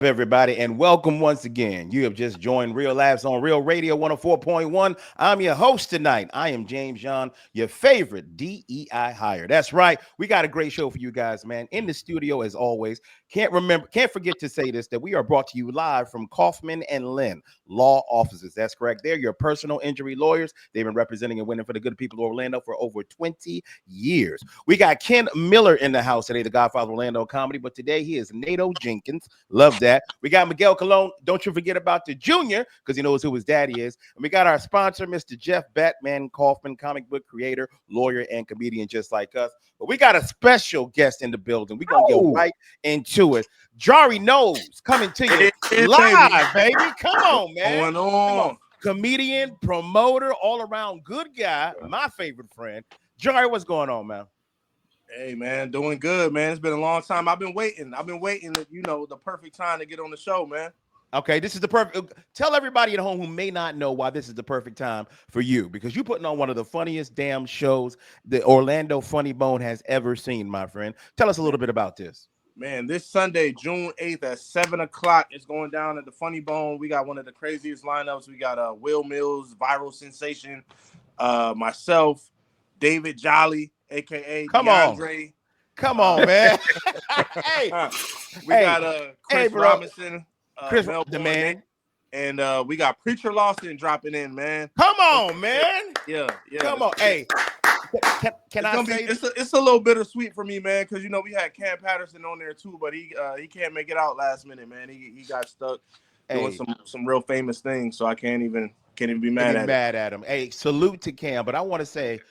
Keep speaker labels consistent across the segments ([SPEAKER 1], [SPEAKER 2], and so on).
[SPEAKER 1] Everybody, and welcome once again. You have just joined Real Laughs on Real Radio 104.1. I'm your host tonight. I am James John, your favorite DEI hire. That's right. We got a great show for you guys, man. In the studio, as always. Can't forget to say this, that we are brought to you live from Kaufman and Lynn Law Offices. That's correct. They're your personal injury lawyers. They've been representing and winning for the good people of Orlando for over 20 years. We got Ken Miller in the house today, the Godfather of Orlando comedy, but today he is Nato Jenkins. Love that. We got Miguel Colon. Don't you forget about the junior, because he knows who his daddy is. And we got our sponsor, Mr. Jeff Batman Kaufman, comic book creator, lawyer, and comedian just like us. But we got a special guest in the building. We're going to get right into it. Jarri Knows coming to you live, baby. Come on, man.
[SPEAKER 2] Going on.
[SPEAKER 1] Come on. Comedian, promoter, all around good guy, my favorite friend. Jarri, what's going on, man?
[SPEAKER 2] Hey, man, doing good, man. It's been a long time. I've been waiting, the perfect time to get on the show, man.
[SPEAKER 1] Okay, this is the perfect. Tell everybody at home who may not know why this is the perfect time for you, because you're putting on one of the funniest damn shows the Orlando Funny Bone has ever seen, my friend. Tell us a little bit about this.
[SPEAKER 2] Man, this Sunday, June 8th at 7 o'clock, it's going down at the Funny Bone. We got one of the craziest lineups. We got Will Mills, viral sensation, myself, David Jolly, a.k.a. DeAndre.
[SPEAKER 1] Come on, man.
[SPEAKER 2] We got Chris Robinson,
[SPEAKER 1] Chris, the man.
[SPEAKER 2] And we got Preacher Lawson dropping in, man.
[SPEAKER 1] Come on, man.
[SPEAKER 2] Yeah.
[SPEAKER 1] Come on. Hey, can I say
[SPEAKER 2] it's a little bittersweet for me, man, because we had Cam Patterson on there too, but he can't make it out last minute, man. He got stuck doing some real famous things, so I can't even be mad at him.
[SPEAKER 1] Hey, salute to Cam, but I want to say,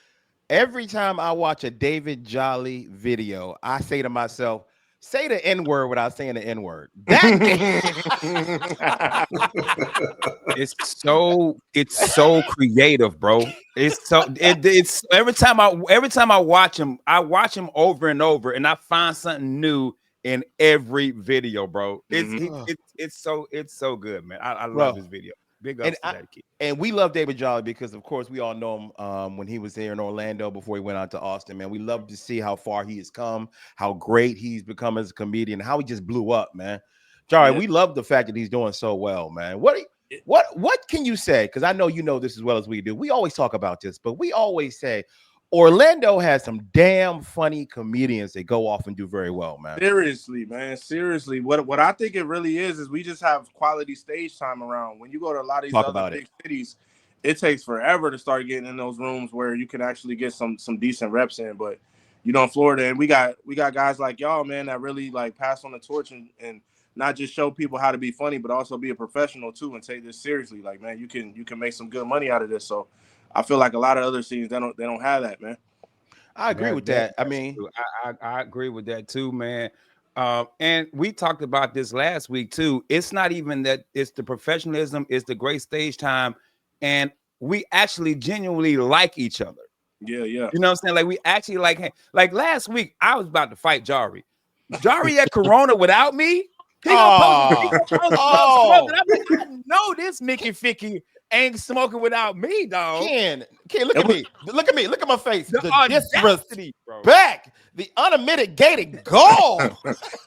[SPEAKER 1] every time I watch a David Jolly video, I say to myself, say the N-word without saying the N-word.
[SPEAKER 3] It's so creative, bro. It's every time I watch him over and over, and I find something new in every video, bro. It's so good, man. I love his video. Big ups to that kid.
[SPEAKER 1] And we love David Jolly because, of course, we all know him when he was there in Orlando before he went out to Austin, man. We love to see how far he has come, how great he's become as a comedian, how he just blew up, man. Jarri, we love the fact that he's doing so well, man. What can you say? Because I know you know this as well as we do. We always talk about this, but we always say Orlando has some damn funny comedians that go off and do very well, man.
[SPEAKER 2] Seriously, man. Seriously. What I think it really is we just have quality stage time around. When you go to a lot of these other big cities, it takes forever to start getting in those rooms where you can actually get some decent reps in. But in Florida, and we got guys like y'all, man, that really like pass on the torch and not just show people how to be funny, but also be a professional too and take this seriously. Like, man, you can make some good money out of this. So I feel like a lot of other scenes they don't have that, man.
[SPEAKER 1] I agree with that. I mean,
[SPEAKER 3] I agree with that too, man. And we talked about this last week too. It's not even that; it's the professionalism, it's the great stage time, and we actually genuinely like each other.
[SPEAKER 2] Yeah.
[SPEAKER 3] You know what I'm saying? Like we actually like last week. I was about to fight Jarri. Jarri had Corona without me. I know this Mickey Ficky ain't smoking without me, dog.
[SPEAKER 1] Ken, look at me. Look at me. Look at my face.
[SPEAKER 3] The
[SPEAKER 1] disrespect, bro. The unmitigated gall.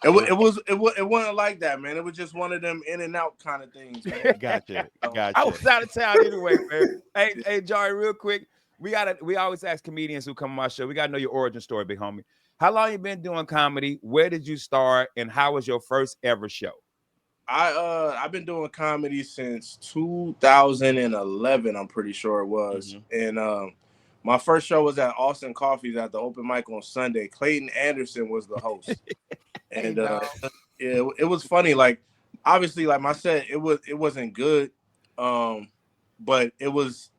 [SPEAKER 2] It wasn't like that, man. It was just one of them in and out kind of things, man.
[SPEAKER 1] Gotcha.
[SPEAKER 3] I was out of town anyway, man. Hey, Jarri, real quick. We always ask comedians who come on my show. We gotta know your origin story, big homie. How long you been doing comedy? Where did you start? And how was your first ever show?
[SPEAKER 2] I've been doing comedy since 2011, I'm pretty sure it was. Mm-hmm. And my first show was at Austin Coffee's at the open mic on Sunday. Clayton Anderson was the host. And it was funny. Like, obviously, like my set, it wasn't good. But it was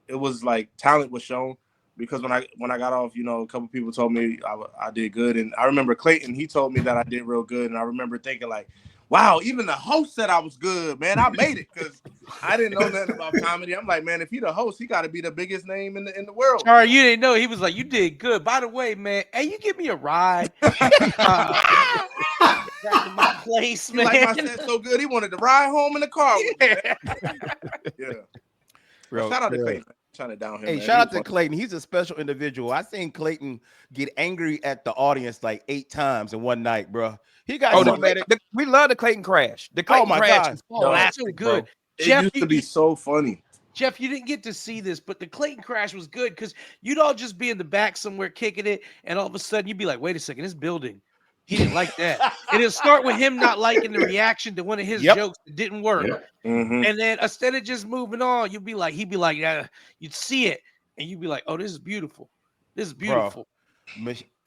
[SPEAKER 2] like talent was shown. Because when I got off, a couple people told me I did good. And I remember Clayton, he told me that I did real good. And I remember thinking like, wow, even the host said I was good, man. I made it because I didn't know nothing about comedy. I'm like, man, if he the host, he got to be the biggest name in the world.
[SPEAKER 4] All right, you didn't know. He was like, you did good. By the way, man, hey, you give me a ride. Back to my place, man.
[SPEAKER 2] Like my set so good, he wanted to ride home in the car with me. Yeah. Bro, shout out to Clayton.
[SPEAKER 1] Hey, shout out to Clayton. He's a special individual. I seen Clayton get angry at the audience like 8 times in one night, bro. He got
[SPEAKER 3] Oh,
[SPEAKER 1] so mad at.
[SPEAKER 3] we love the Clayton Crash. The Clayton
[SPEAKER 1] my
[SPEAKER 3] Crash
[SPEAKER 1] God.
[SPEAKER 3] is
[SPEAKER 4] Oh, that's so
[SPEAKER 3] classic,
[SPEAKER 4] good.
[SPEAKER 3] bro.
[SPEAKER 2] It
[SPEAKER 4] Jeff,
[SPEAKER 2] used to be so funny.
[SPEAKER 4] Jeff, you didn't get to see this, but the Clayton Crash was good because you'd all just be in the back somewhere kicking it, and all of a sudden you'd be like, wait a second, this building, he didn't like that. And it'll start with him not liking the reaction to one of his jokes that didn't work.
[SPEAKER 5] Yep.
[SPEAKER 4] And then instead of just moving on, he'd be like, you'd see it, and you'd be like, oh, this is beautiful. This is beautiful.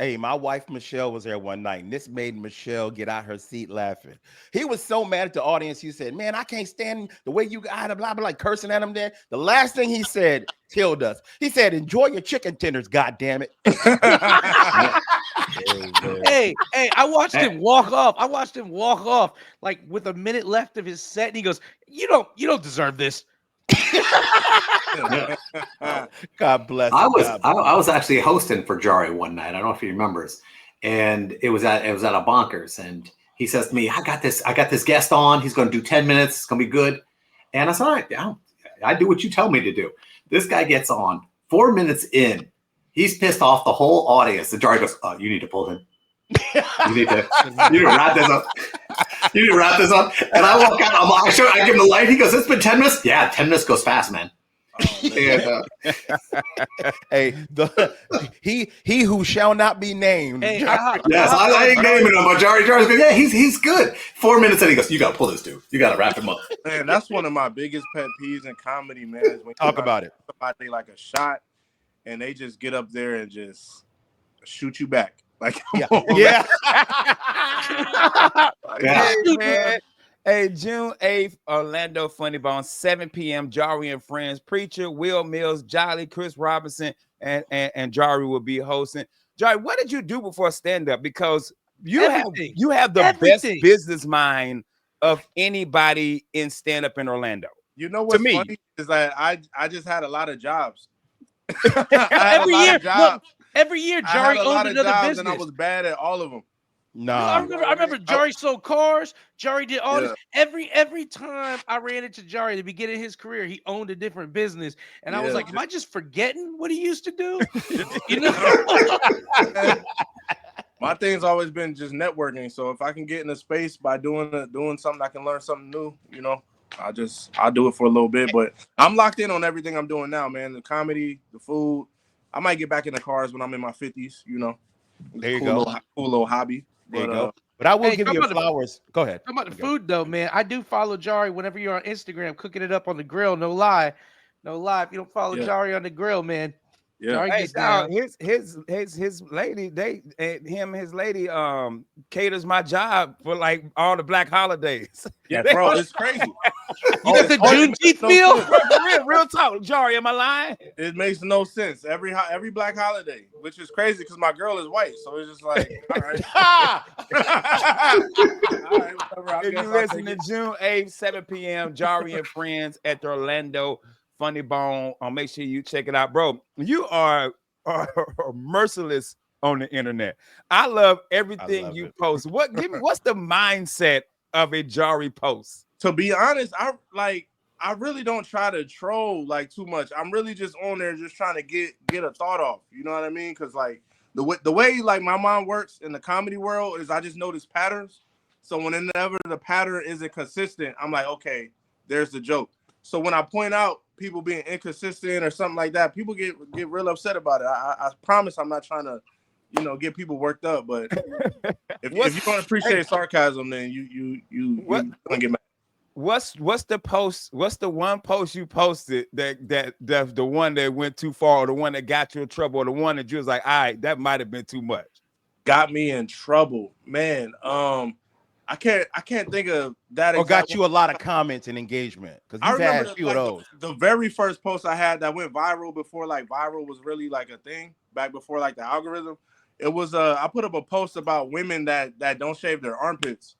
[SPEAKER 1] Hey, my wife Michelle was there one night, and this made Michelle get out her seat laughing. He was so mad at the audience. He said, "Man, I can't stand the way you got blah blah," like cursing at him. There, the last thing he said killed us. He said, "Enjoy your chicken tenders, God damn it."
[SPEAKER 4] Hey, I watched him walk off. I watched him walk off like with a minute left of his set, and he goes, "You don't deserve this."
[SPEAKER 1] God bless.
[SPEAKER 5] I was actually hosting for Jarri one night. I don't know if he remembers, and it was at a Bonkers, and he says to me, I got this guest on. He's going to do 10 minutes. It's going to be good. And I said, all right, I do what you tell me to do. This guy gets on 4 minutes in. He's pissed off the whole audience. And Jarri goes, you need to pull him. You need to wrap this up. You need to wrap this up. And I walk out. I give him the light. He goes, it's been 10 minutes. Yeah, 10 minutes goes fast, man.
[SPEAKER 1] Oh, hey, he who shall not be named.
[SPEAKER 4] Hey,
[SPEAKER 5] yes, I ain't naming him, but Jarri's good. Yeah, he's good. 4 minutes in, he goes, you got to pull this dude. You got to wrap him up.
[SPEAKER 2] Man, that's one of my biggest pet peeves in comedy, man. Is when
[SPEAKER 1] Talk about it.
[SPEAKER 2] Somebody like a shot, and they just get up there and just shoot you back. Like,
[SPEAKER 1] yeah.
[SPEAKER 3] Hey, man. Hey, June 8th, Orlando Funny Bone, 7 p.m. Jarri and Friends. Preacher, Will Mills, Jolly, Chris Robinson, and Jarri will be hosting. Jarri, what did you do before stand-up? Because you have the best business mind of anybody in stand-up in Orlando.
[SPEAKER 2] You know what's funny is that I just had a lot of jobs.
[SPEAKER 4] Every year, Jarri owned another business,
[SPEAKER 2] and I was bad at all of them.
[SPEAKER 1] Nah,
[SPEAKER 4] I remember Jarri sold cars. Jarri did all this. Every time I ran into Jarri at the beginning of his career, he owned a different business, and I was like, "Am I just forgetting what he used to do?" You know.
[SPEAKER 2] My thing's always been just networking. So if I can get in a space by doing something, I can learn something new. You know, I'll do it for a little bit, but I'm locked in on everything I'm doing now, man. The comedy, the food. I might get back in the cars when I'm in my 50s. You know,
[SPEAKER 1] there you go.
[SPEAKER 2] Cool little hobby.
[SPEAKER 1] There you go. But I will give you your flowers. Go ahead.
[SPEAKER 4] Talking about the food, though, man. I do follow Jarri whenever you're on Instagram, cooking it up on the grill. No lie. If you don't follow Jarri on the grill, man.
[SPEAKER 2] Yeah.
[SPEAKER 3] Hey, dog, his lady, his lady caters my job for like all the black holidays.
[SPEAKER 2] Yeah, bro, it's crazy.
[SPEAKER 4] You got the Juneteenth meal?
[SPEAKER 3] Real talk, Jarri, am I lying?
[SPEAKER 2] It makes no sense. Every black holiday, which is crazy because my girl is white, so it's just like, all right.
[SPEAKER 3] All right, whatever. If you listen to June 8th, 7 p.m., Jarri and Friends at the Orlando Funny Bone. Make sure you check it out, bro. You are merciless on the internet. I love everything you post. What's the mindset of a Jarri post?
[SPEAKER 2] To be honest, I really don't try to troll like too much. I'm really just on there just trying to get a thought off. You know what I mean? Because like the way like my mind works in the comedy world is I just notice patterns. So whenever the pattern isn't consistent, I'm like, okay, there's the joke. So when I point out people being inconsistent or something like that, people get real upset about it. I promise I'm not trying to, get people worked up. But if you don't appreciate sarcasm, then you don't get mad.
[SPEAKER 3] What's the post? What's the one post you posted that the one that went too far, or the one that got you in trouble, or the one that you was like, all right, that might have been too much?
[SPEAKER 2] Got me in trouble, man. I can't think of that.
[SPEAKER 1] Or got you a lot of comments and engagement, because you've had a few of those.
[SPEAKER 2] The very first post I had that went viral before like viral was really like a thing, back before like the algorithm. It was I put up a post about women that don't shave their armpits.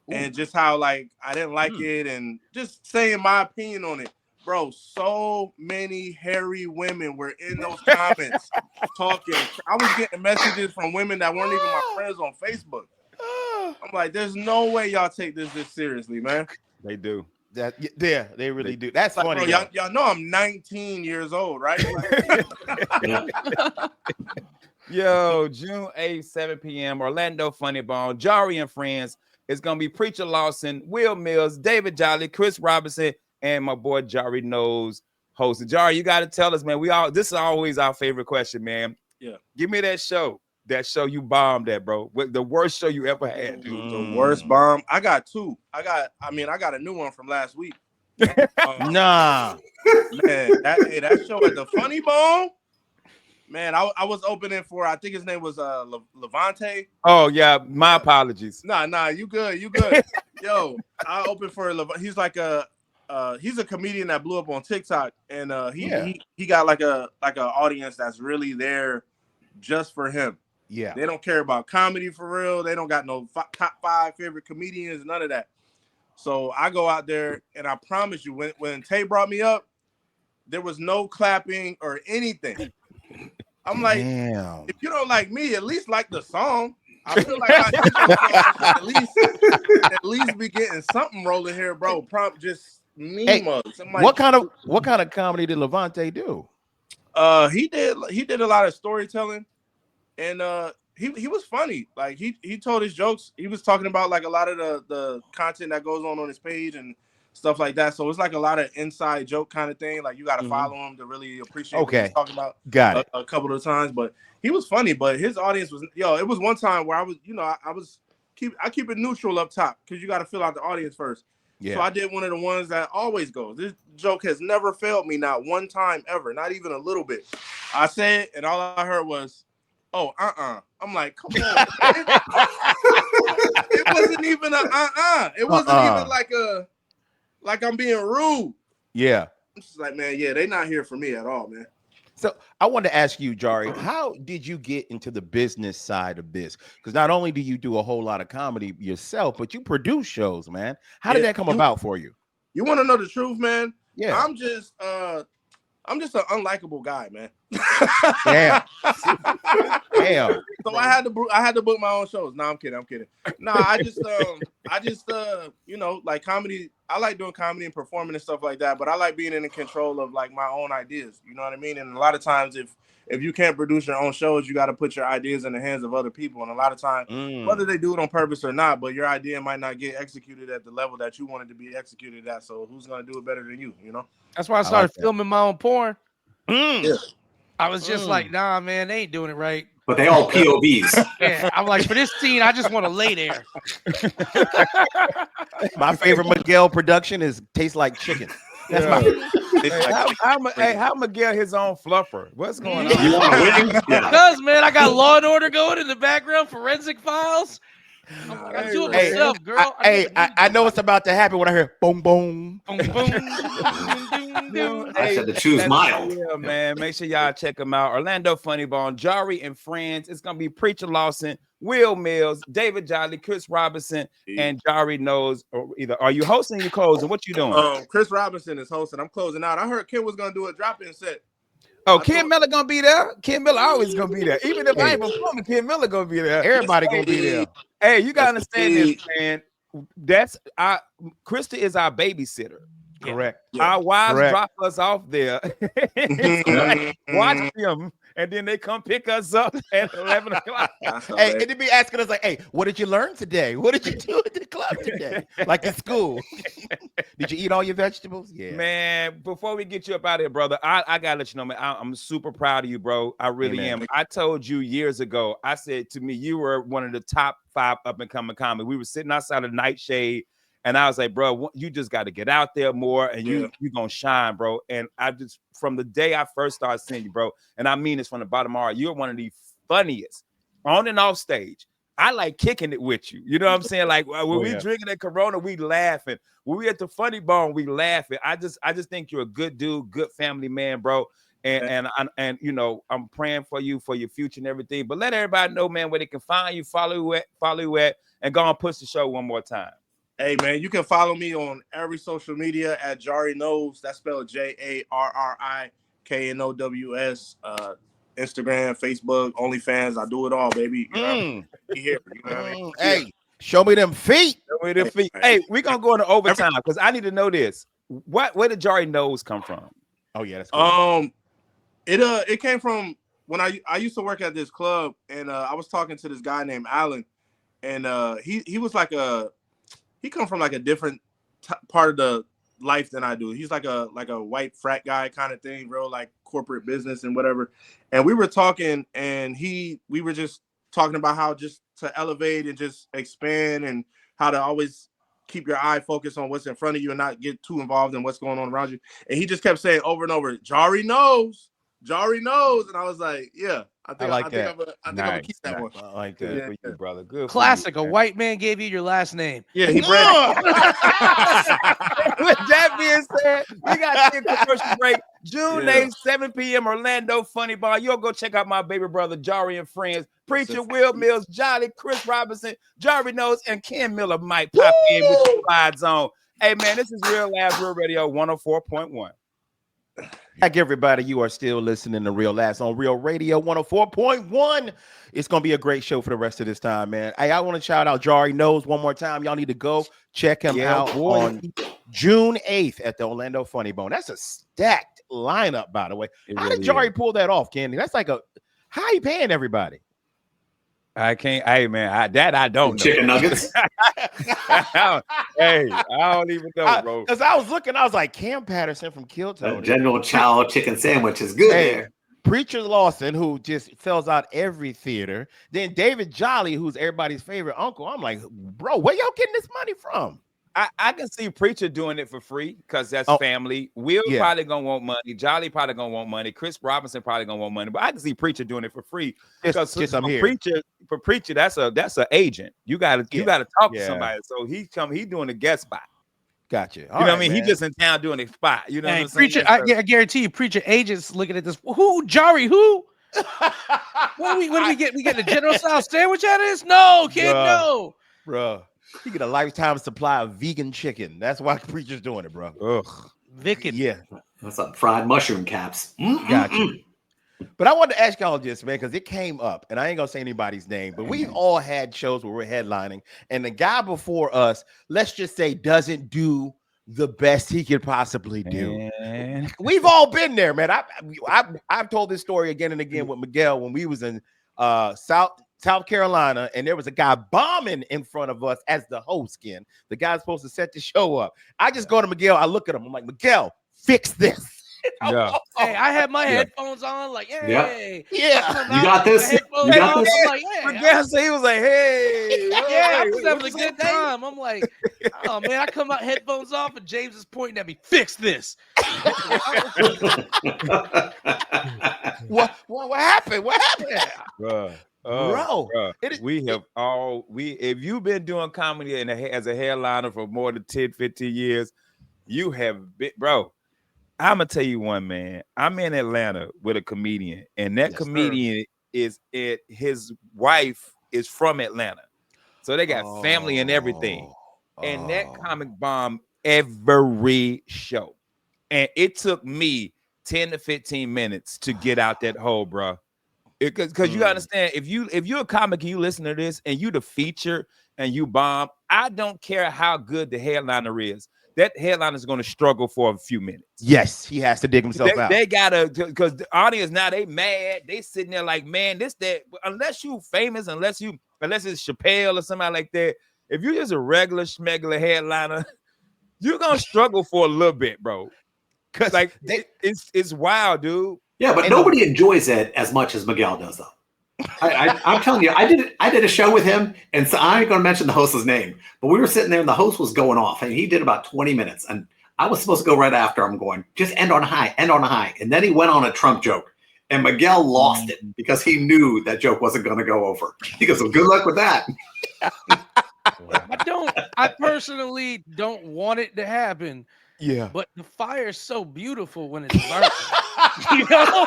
[SPEAKER 2] Ooh. And just how like I didn't like it, and just saying my opinion on it. Bro, so many hairy women were in those comments talking. I was getting messages from women that weren't even my friends on Facebook. I'm like, there's no way y'all take this seriously, man.
[SPEAKER 3] They do.
[SPEAKER 1] Yeah, they really do. That's like, funny.
[SPEAKER 2] Bro, y'all know I'm 19 years old, right? Like,
[SPEAKER 3] Yo, June 8th, 7 p.m. Orlando Funny Bone, Jarri and Friends. It's gonna be Preacher Lawson, Will Mills, David Jolly, Chris Robinson, and my boy Jarri Knows hosting. Jarri, you gotta tell us, man. This is always our favorite question, man.
[SPEAKER 2] Yeah.
[SPEAKER 3] Give me that show. That show you bombed at, bro. The worst show you ever had, dude.
[SPEAKER 2] The worst bomb. I got two. I got a new one from last week.
[SPEAKER 1] Nah.
[SPEAKER 2] Man, that show at the Funny Bone. Man, I was opening for, I think his name was Levante.
[SPEAKER 3] Oh yeah, my apologies.
[SPEAKER 2] Nah, you good. Yo, I opened for he's like he's a comedian that blew up on TikTok, and he got like a audience that's really there just for him.
[SPEAKER 1] Yeah.
[SPEAKER 2] They don't care about comedy for real. They don't got no top 5 favorite comedians, none of that. So I go out there, and I promise you, when Tay brought me up, there was no clapping or anything. I'm like,
[SPEAKER 1] damn.
[SPEAKER 2] If you don't like me, at least like the song. I feel like I should at least be getting something rolling here, bro. Prompt just meme us. Like,
[SPEAKER 1] what kind of comedy did Levante do?
[SPEAKER 2] He did a lot of storytelling, and he was funny. Like he told his jokes. He was talking about like a lot of the content that goes on his page and stuff like that. So it's like a lot of inside joke kind of thing. Like you got to follow him to really appreciate what he's talking about.
[SPEAKER 1] Got it.
[SPEAKER 2] A couple of times, but he was funny. But his audience was It was one time where I was, I keep it neutral up top because you got to fill out the audience first. Yeah. So I did one of the ones that always goes. This joke has never failed me, not one time ever, not even a little bit. I said, and all I heard was, "Oh, I'm like, come on." It wasn't even a It wasn't even like I'm being rude.
[SPEAKER 1] Yeah.
[SPEAKER 2] I'm just like, man, they not here for me at all, man.
[SPEAKER 1] So I wanted to ask you, Jarri, how did you get into the business side of this? Because not only do you do a whole lot of comedy yourself, but you produce shows, man. How did that come about for you?
[SPEAKER 2] You want to know the truth, man?
[SPEAKER 1] Yeah.
[SPEAKER 2] I'm just an unlikable guy, man.
[SPEAKER 1] Damn. Damn.
[SPEAKER 2] So I had to book my own shows. No, I'm kidding. No, I just like comedy. I like doing comedy and performing and stuff like that, but I like being in control of like my own ideas. You know what I mean? And a lot of times if you can't produce your own shows, you got to put your ideas in the hands of other people. And a lot of times, whether they do it on purpose or not, but your idea might not get executed at the level that you wanted to be executed at. So who's going to do it better than you, you know?
[SPEAKER 4] That's why I started filming my own porn.
[SPEAKER 2] Yeah.
[SPEAKER 4] I was just like, nah, man, they ain't doing it right.
[SPEAKER 5] But they all POVs.
[SPEAKER 4] Yeah, I'm like, for this scene, I just want to lay there.
[SPEAKER 1] My favorite Miguel production is Tastes Like Chicken. That's
[SPEAKER 3] how Miguel his own fluffer? What's going on?
[SPEAKER 5] You want to win? Yeah.
[SPEAKER 4] Because, man, I got Law and Order going in the background, Forensic Files. I do it myself, girl.
[SPEAKER 1] I know what's about to happen when I hear boom, boom.
[SPEAKER 4] Boom, boom, boom, boom.
[SPEAKER 5] I said to choose mild.
[SPEAKER 3] Yeah, man. Make sure y'all check them out. Orlando Funny Bone, Jarri and Friends. It's gonna be Preacher Lawson, Will Mills, David Jolly, Chris Robinson, and Jarri Knows. Or either are you hosting? You closing? What you doing?
[SPEAKER 2] Chris Robinson is hosting. I'm closing out. I heard Ken was gonna do a drop-in set.
[SPEAKER 3] Oh, Ken Miller gonna be there. Ken Miller always gonna be there. Even if I ain't performing, Ken Miller gonna be there.
[SPEAKER 1] Everybody gonna be there.
[SPEAKER 3] Hey, you gotta understand this, man. That's Krista is our babysitter.
[SPEAKER 1] Correct.
[SPEAKER 3] Our wives drop us off there. Watch them, and then they come pick us up at 11 o'clock.
[SPEAKER 1] Hey, and they be asking us like, "Hey, what did you learn today? What did you do at the club today? Like at school? Did you eat all your vegetables?" Yeah,
[SPEAKER 3] man. Before we get you up out of here, brother, I gotta let you know, man. I'm super proud of you, bro. I really am. I told you years ago. I said to me, you were one of the top 5 up and coming comics. We were sitting outside of Nightshade. And I was like, bro, you just got to get out there more and you're going to shine, bro. And I just, from the day I first started seeing you, bro, and I mean this from the bottom of my heart, you're one of the funniest on and off stage. I like kicking it with you. You know what I'm saying? Like when we drinking at Corona, we laughing. When we at the Funny Bone, we laughing. I just think you're a good dude, good family man, bro. And you know, I'm praying for you for your future and everything. But let everybody know, man, where they can find you, follow you at, and go and push the show one more time.
[SPEAKER 2] Hey, man, you can follow me on every social media at Jarri Knows. That's spelled JarriKnows. Instagram, Facebook, OnlyFans. I do it all, baby. You know here, you know what I mean?
[SPEAKER 1] Hey, show me them feet.
[SPEAKER 3] Show me them feet. Hey, we're going to go into overtime because I need to know this. Where did Jarri Knows come from?
[SPEAKER 1] Oh, yeah. That's cool.
[SPEAKER 2] It came from when I used to work at this club, and I was talking to this guy named Alan, and he was like he come from like a different part of the life than I do. He's like a white frat guy kind of thing, real like corporate business and whatever. And we were talking, and we were just talking about how just to elevate and just expand, and how to always keep your eye focused on what's in front of you and not get too involved in what's going on around you. And he just kept saying over and over, Jarri knows. Jarri knows. And I was like, yeah, I think I'm gonna keep that one.
[SPEAKER 3] I like that for you, brother. Good.
[SPEAKER 4] Classic.
[SPEAKER 3] You,
[SPEAKER 4] a white man gave you your last name.
[SPEAKER 2] Yeah, he bragged.
[SPEAKER 3] With that being said, we got to take a commercial break. June 8th, 7 p.m. Orlando Funny Bar. You'll go check out my baby brother Jarri and friends. Preacher Will Mills, Jolly, Chris Robinson, Jarri Knows, and Ken Miller might pop in with the slides on. Hey man, this is Real Labs Real Radio 104.1.
[SPEAKER 1] Like everybody, you are still listening to Real Laughs on Real Radio 104.1. It's going to be a great show for the rest of this time, man. Hey, I want to shout out Jarri Knows one more time. Y'all need to go check him out on June 8th at the Orlando Funny Bone. That's a stacked lineup, by the way. How did Jarri pull that off, Kenny? That's like how he paying everybody?
[SPEAKER 3] I can't. Hey man, I don't know.
[SPEAKER 5] Chicken nuggets.
[SPEAKER 3] Hey, I don't even know, bro.
[SPEAKER 1] Because I was looking, I was like, Cam Patterson from Kill Tony.
[SPEAKER 5] General Chow chicken sandwich is good there.
[SPEAKER 1] Preacher Lawson, who just sells out every theater. Then David Jolly, who's everybody's favorite uncle. I'm like, bro, where y'all getting this money from?
[SPEAKER 3] I can see Preacher doing it for free because that's family. Will probably gonna want money. Jolly probably gonna want money. Chris Robinson probably gonna want money. But I can see Preacher doing it for free because I'm here. Preacher, that's an agent. You gotta talk to somebody. So he doing a guest spot.
[SPEAKER 1] Gotcha.
[SPEAKER 3] You know what I mean? He just in town doing a spot. You know what I'm saying?
[SPEAKER 4] Preacher, I guarantee you, Preacher agents looking at this. Who Jarri? Who? what do we get? We get the General Tso sandwich out of this? No, kid, no,
[SPEAKER 1] bro. You get a lifetime supply of vegan chicken. That's why Preacher's doing it, bro.
[SPEAKER 3] Ugh.
[SPEAKER 4] Vegan.
[SPEAKER 1] Yeah.
[SPEAKER 5] That's some fried mushroom caps.
[SPEAKER 1] Gotcha. But I wanted to ask y'all this, man, because it came up, and I ain't gonna say anybody's name, but we've all had shows where we're headlining, and the guy before us, let's just say, doesn't do the best he could possibly do.
[SPEAKER 3] Man.
[SPEAKER 1] We've all been there, man. I've told this story again and again with Miguel when we was in South Carolina, and there was a guy bombing in front of us as the host. Ken, the guy's supposed to set the show up. I just go to Miguel. I look at him. I'm like, Miguel, fix this.
[SPEAKER 3] Yeah.
[SPEAKER 4] Hey, I had my headphones on, like, hey,
[SPEAKER 5] yeah. You got this. You got this.
[SPEAKER 4] I'm like,
[SPEAKER 3] Miguel said he was like, hey,
[SPEAKER 4] yeah, I was having a good time. I'm like, oh man, I come out headphones off, and James is pointing at me. Fix this.
[SPEAKER 1] What happened? What happened,
[SPEAKER 3] bro? If you've been doing comedy as a headliner for more than 10, 15 years, you have been, bro. I'm gonna tell you one, man. I'm in Atlanta with a comedian, and that comedian his wife is from Atlanta, so they got family and everything. And that comic bomb every show, and it took me 10 to 15 minutes to get out that hole, bro. Because you understand, if you're a comic and you listen to this and you the feature and you bomb, I don't care how good the headliner is. That headliner is going to struggle for a few minutes.
[SPEAKER 1] Yes, he has to dig himself out.
[SPEAKER 3] They gotta, because the audience now, they mad. They sitting there like, man, unless you famous, unless it's Chappelle or somebody like that. If you're just a regular schmegular headliner, you're gonna struggle for a little bit, bro. Cause like it's wild, dude.
[SPEAKER 5] Yeah, but nobody enjoys it as much as Miguel does, though. I'm telling you, I did a show with him, and so I ain't gonna mention the host's name, but we were sitting there and the host was going off, and he did about 20 minutes, and I was supposed to go right after him, going, just end on a high, and then he went on a Trump joke, and Miguel lost it because he knew that joke wasn't gonna go over. He goes, well, good luck with that.
[SPEAKER 4] I personally don't want it to happen.
[SPEAKER 1] Yeah,
[SPEAKER 4] but the fire is so beautiful when it's burning. You know,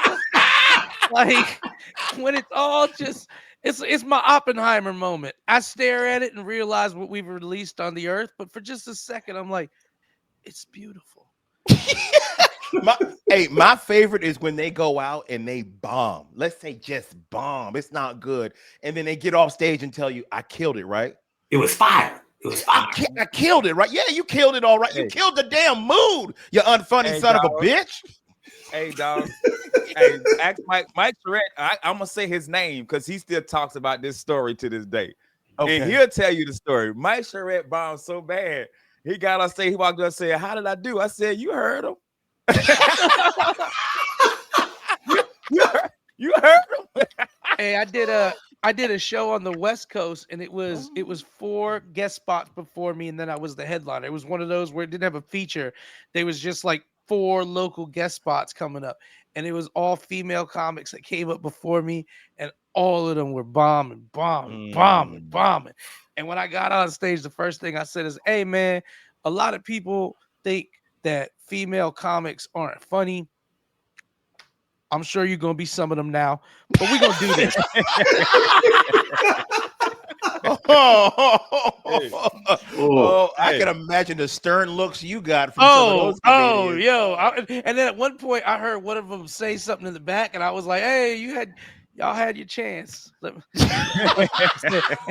[SPEAKER 4] like when it's all just it's my Oppenheimer moment. I stare at it and realize what we've released on the earth, but for just a second, I'm like, it's beautiful.
[SPEAKER 1] My favorite is when they go out and they bomb. Let's say just bomb. It's not good, and then they get off stage and tell you, "I killed it." Right?
[SPEAKER 5] It was fire. It was fire.
[SPEAKER 1] I killed it, right? Yeah, you killed it, all right. You killed the damn mood, you unfunny son of a bitch.
[SPEAKER 3] Hey, dog. Hey, ask Mike Surratt. I'm gonna say his name because he still talks about this story to this day. And
[SPEAKER 1] Okay.
[SPEAKER 3] he'll tell you the story. Mike Surratt bombed so bad. He got on stage, he walked up and said, "How did I do?" I said, "You heard him." you heard him.
[SPEAKER 4] Hey, I did a show on the West Coast, and it was 4 guest spots before me, and then I was the headliner. It was one of those where it didn't have a feature. There was just like 4 local guest spots coming up, and it was all female comics that came up before me, and all of them were bombing. And when I got on stage, the first thing I said is, "Hey man, a lot of people think that female comics aren't funny. I'm sure you're gonna be some of them now, but we're gonna do this."
[SPEAKER 1] I can imagine the stern looks you got from some of those comedians.
[SPEAKER 4] And then at one point I heard one of them say something in the back, and I was like, "Hey, y'all had your chance." And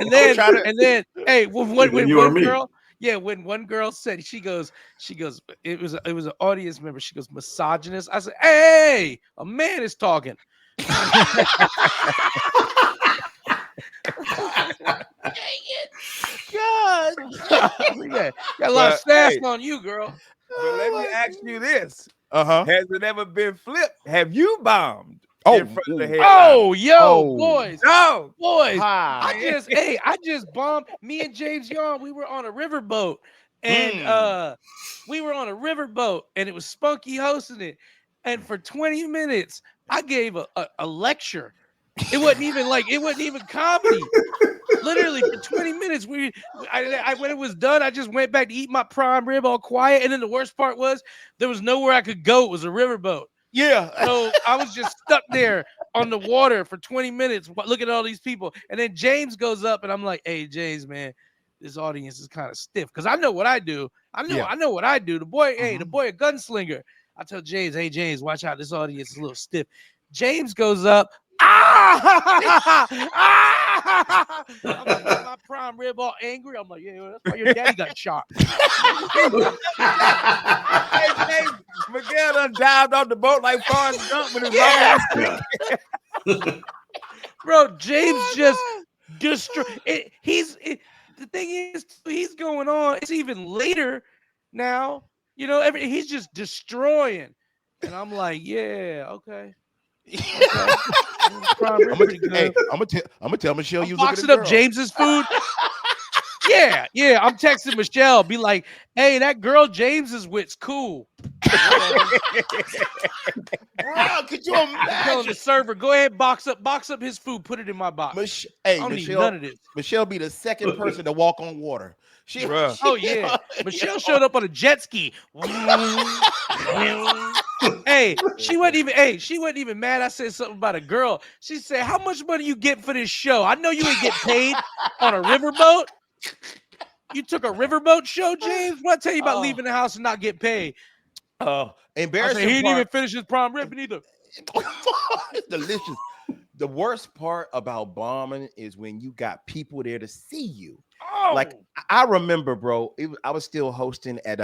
[SPEAKER 4] then, hey, when one girl said, she goes, it was an audience member. She goes, "Misogynist." I said, "Hey, a man is talking."
[SPEAKER 1] God.
[SPEAKER 4] Yeah, got a lot of sass on you, girl.
[SPEAKER 3] But let me ask you this.
[SPEAKER 1] Uh-huh.
[SPEAKER 3] Has it ever been flipped? Have you bombed
[SPEAKER 1] Oh,
[SPEAKER 3] in front of the head?
[SPEAKER 4] Boys.
[SPEAKER 3] No.
[SPEAKER 4] Boys.
[SPEAKER 1] Hi.
[SPEAKER 4] I just bombed. Me and James Young, we were on a riverboat. And we were on a riverboat, and it was Spunky hosting it. And for 20 minutes, I gave a lecture. It wasn't even comedy. Literally for 20 minutes, when it was done, I just went back to eat my prime rib all quiet. And then the worst part was there was nowhere I could go. It was a riverboat.
[SPEAKER 1] Yeah.
[SPEAKER 4] So I was just stuck there on the water for 20 minutes looking at all these people. And then James goes up, and I'm like, "Hey, James, man, this audience is kind of stiff." Because I know what I do. I know what I do. The boy, the boy a gunslinger. I tell James, "Hey, James, watch out. This audience is a little stiff." James goes up. I'm like, my prime rib all angry. I'm like, "Yeah, that's why your daddy got shot."
[SPEAKER 3] Hey, James, Miguel done dived off the boat like Forrest Gump with his long ass.
[SPEAKER 4] Bro, James just destroyed it. The thing is, he's going on. It's even later now. He's just destroying. And I'm like, "Yeah, okay."
[SPEAKER 1] I'm gonna tell Michelle you look at
[SPEAKER 4] boxing up James's food. Yeah. I'm texting Michelle, be like, "Hey, that girl James is wit's cool."
[SPEAKER 1] Bro, could you
[SPEAKER 4] I'm telling
[SPEAKER 1] imagine?
[SPEAKER 4] the server, "Go ahead, box up his food, put it in my box." I don't need none of this.
[SPEAKER 1] Michelle be the second person to walk on water.
[SPEAKER 4] Michelle showed up on a jet ski. Hey, she wasn't even mad. I said something about a girl. She said, "How much money you get for this show? I know you ain't get paid on a riverboat. You took a riverboat show, James? What I tell you about leaving the house and not get paid?"
[SPEAKER 1] Embarrassing.
[SPEAKER 4] I said, he didn't even finish his prime rib either.
[SPEAKER 1] It's delicious. The worst part about bombing is when you got people there to see you. Like I remember, bro, I was still hosting at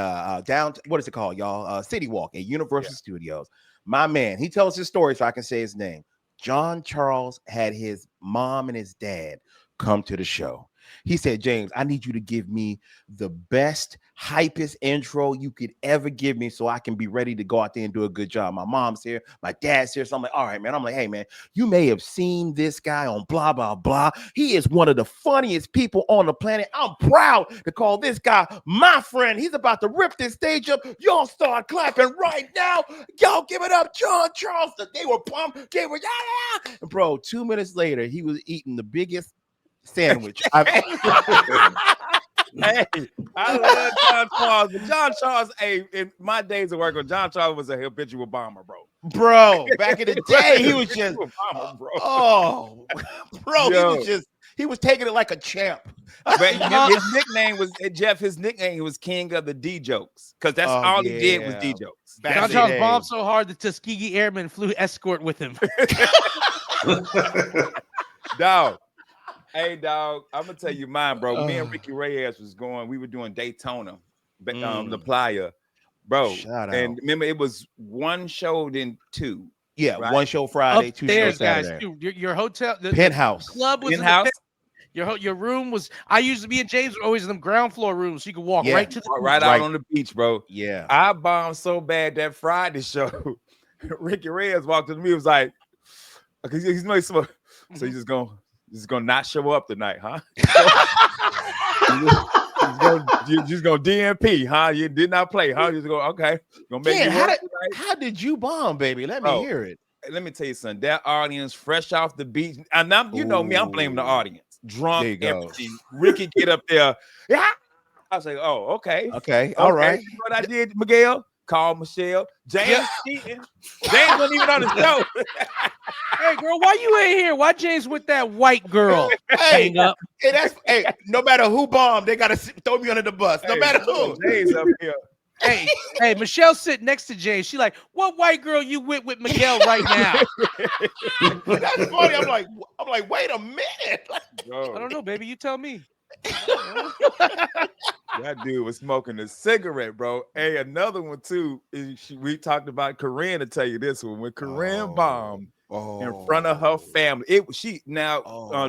[SPEAKER 1] down. What is it called, y'all? City Walk at Universal Studios. My man, he tells his story, so I can say his name. John Charles had his mom and his dad come to the show. He said, "James, I need you to give me the best, hypest intro you could ever give me so I can be ready to go out there and do a good job. My mom's here, my dad's here." So I'm like, "All right, man." I'm like, "Hey, man, you may have seen this guy on blah, blah, blah. He is one of the funniest people on the planet. I'm proud to call this guy my friend. He's about to rip this stage up. Y'all start clapping right now. Y'all give it up, John Charles." They were pumped. They were, yeah. And bro, 2 minutes later, he was eating the biggest sandwich I've
[SPEAKER 3] Hey, I love John Charles. But John Charles, in my days of work, John Charles was a habitual bomber, bro.
[SPEAKER 1] Bro, back in the day, he was just
[SPEAKER 3] bomber, bro.
[SPEAKER 1] He was taking it like a champ.
[SPEAKER 3] But his nickname was Jeff. His nickname was King of the D jokes because that's all he did was D jokes.
[SPEAKER 4] John Charles bombed so hard the Tuskegee Airmen flew escort with him.
[SPEAKER 3] Dog. Hey, dog, I'm gonna tell you mine, bro. Me and Ricky Reyes was going. We were doing Daytona, the Playa, bro.
[SPEAKER 1] Shout out.
[SPEAKER 3] And remember, it was one show, then two.
[SPEAKER 1] Yeah,
[SPEAKER 3] right?
[SPEAKER 1] one show Friday, two shows
[SPEAKER 4] Upstairs, guys.
[SPEAKER 1] Saturday.
[SPEAKER 4] Your hotel, the
[SPEAKER 1] Penthouse.
[SPEAKER 4] club was
[SPEAKER 3] In-house.
[SPEAKER 4] in the your room was. I used to be in James were always in them ground floor rooms, so you could walk
[SPEAKER 1] Yeah.
[SPEAKER 4] right to the
[SPEAKER 3] Right out on the beach, bro.
[SPEAKER 1] Yeah.
[SPEAKER 3] I bombed so bad that Friday show. Ricky Reyes walked to me. He was like, he's no smoke. So you're just gonna not show up tonight, huh? You're just gonna DNP, huh? You did not play, huh? You just go, okay. Gonna make
[SPEAKER 1] How did you bomb, baby? Let me hear it.
[SPEAKER 3] Let me tell you something. That audience, fresh off the beach, and you know me, I'm blaming the audience. Drunk,
[SPEAKER 1] There you go.
[SPEAKER 3] everything. Ricky get up there. Yeah. I was like, oh, okay.
[SPEAKER 1] Okay, all right.
[SPEAKER 3] You know what I did, Miguel? Call Michelle. James cheating. James wasn't even on the show.
[SPEAKER 4] Hey, girl, why you ain't here? Why James with that white girl?
[SPEAKER 1] Hey,
[SPEAKER 4] Hang up.
[SPEAKER 1] hey, no matter who bombed, they gotta throw me under the bus. No matter who.
[SPEAKER 3] James up here.
[SPEAKER 4] Hey, Michelle's sitting next to James. She like, what white girl you with Miguel right now?
[SPEAKER 1] That's funny. I'm like, wait a minute.
[SPEAKER 3] Bro,
[SPEAKER 4] I don't know, baby. You tell me.
[SPEAKER 3] that dude was smoking a cigarette, bro. Hey, another one too. We talked about Corinne to tell you this one. When Corinne bombed in front of her family,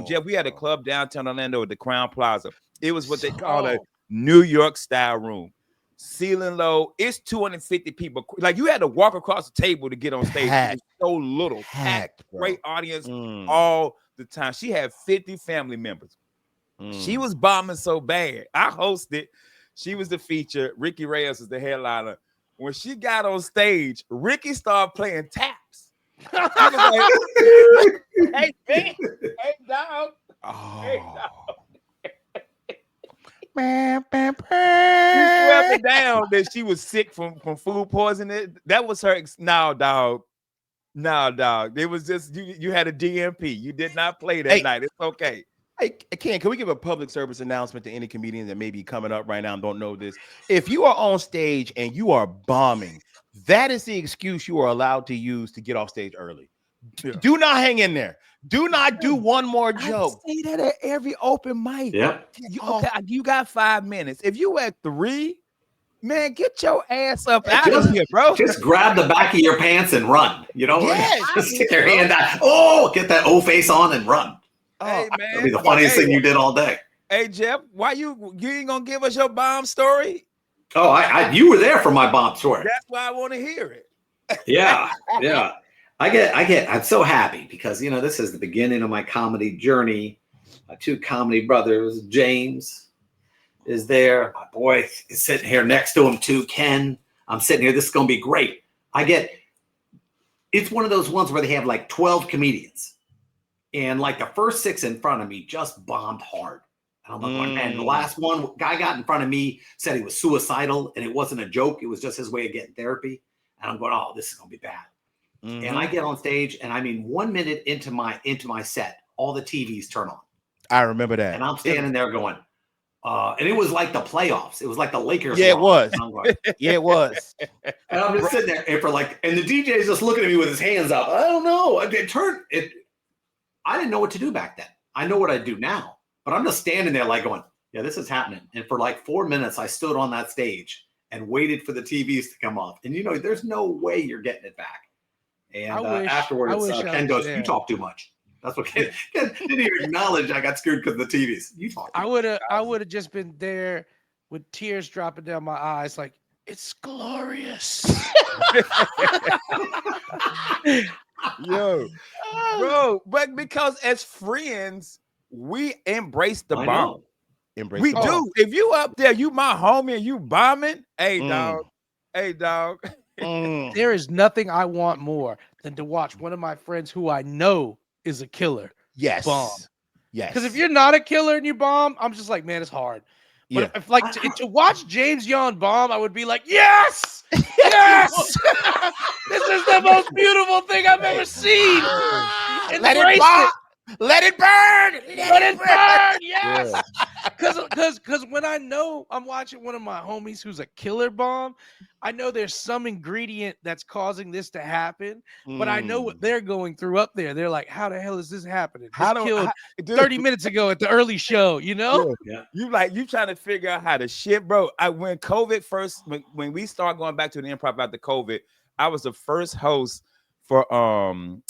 [SPEAKER 3] Jeff, we had a club downtown Orlando at the Crown Plaza. It was what they call a New York style room. Ceiling low, it's 250 people. Like you had to walk across the table to get on stage. It was so little, packed, great audience all the time. She had 50 family members. She was bombing so bad. I hosted. She was the feature. Ricky Reyes was the headliner. When she got on stage, Ricky started playing taps. I was like, hey, dog. Hey, dog. She swept it down that she was sick from food poisoning. That was her. No, dog. It was just you had a DMP. You did not play that night. It's okay.
[SPEAKER 1] Hey, Ken, can we give a public service announcement to any comedian that may be coming up right now and don't know this? If you are on stage and you are bombing, that is the excuse you are allowed to use to get off stage early. Yeah. Do not hang in there. Do not do one more joke.
[SPEAKER 3] I say that at every open mic.
[SPEAKER 5] Yeah.
[SPEAKER 3] You got 5 minutes. If you at 3, man, get your ass up out of here, bro.
[SPEAKER 5] Just grab the back of your pants and run. You know, just stick your hand out. Get that O face on and run.
[SPEAKER 3] Hey, man.
[SPEAKER 5] That'll be the funniest thing you did all day.
[SPEAKER 3] Hey, Jeff, why you ain't gonna give us your bomb story?
[SPEAKER 5] Oh, you were there for my bomb story.
[SPEAKER 3] That's why I want to hear it.
[SPEAKER 5] Yeah. I'm so happy because, this is the beginning of my comedy journey. My 2 comedy brothers, James is there. My boy is sitting here next to him too, Ken. I'm sitting here. This is going to be great. It's one of those ones where they have like 12 comedians. And like the first 6 in front of me just bombed hard. And I'm like, man, the last guy got in front of me, said he was suicidal and it wasn't a joke. It was just his way of getting therapy. And I'm going, this is going to be bad. And I get on stage and 1 minute into my set, all the TVs turn on.
[SPEAKER 1] I remember that.
[SPEAKER 5] And I'm standing there going, and it was like the playoffs. It was like the Lakers.
[SPEAKER 1] Yeah, it was.
[SPEAKER 5] Going,
[SPEAKER 1] yeah, it was.
[SPEAKER 5] And I'm just sitting there and the DJ's just looking at me with his hands up. I don't know. I didn't know what to do back then. I know what I do now, but I'm just standing there like going, yeah, this is happening. And for like 4 minutes, I stood on that stage and waited for the TVs to come off. And there's no way you're getting it back. And afterwards, Ken goes, you talk too much. That's what Ken didn't even acknowledge I got screwed because of the TVs. You talk too much.
[SPEAKER 4] I would have just been there with tears dropping down my eyes like, it's glorious.
[SPEAKER 3] Yo, bro, but because as friends, we embrace the bomb. We do. If you up there, you my homie, and you bombing, hey dog.
[SPEAKER 4] There is nothing I want more than to watch one of my friends who I know is a killer.
[SPEAKER 1] Yes.
[SPEAKER 4] Bomb.
[SPEAKER 1] Yes.
[SPEAKER 4] Because if you're not a killer and you bomb, I'm just like, man, it's hard. But if to watch James Yon bomb, I would be like, yes, yes, this is the most beautiful thing I've ever seen.
[SPEAKER 1] Let it burn. Let it burn.
[SPEAKER 4] Let it burn. Yes. Because when I know I'm watching one of my homies who's a killer bomb, I know there's some ingredient that's causing this to happen, but I know what they're going through up there. They're like, how the hell is this happening? This killed 30 minutes ago at the early show, you know?
[SPEAKER 5] Yeah.
[SPEAKER 3] You trying to figure out how to shit, bro. When COVID first, when we started going back to the improv after COVID, I was the first host for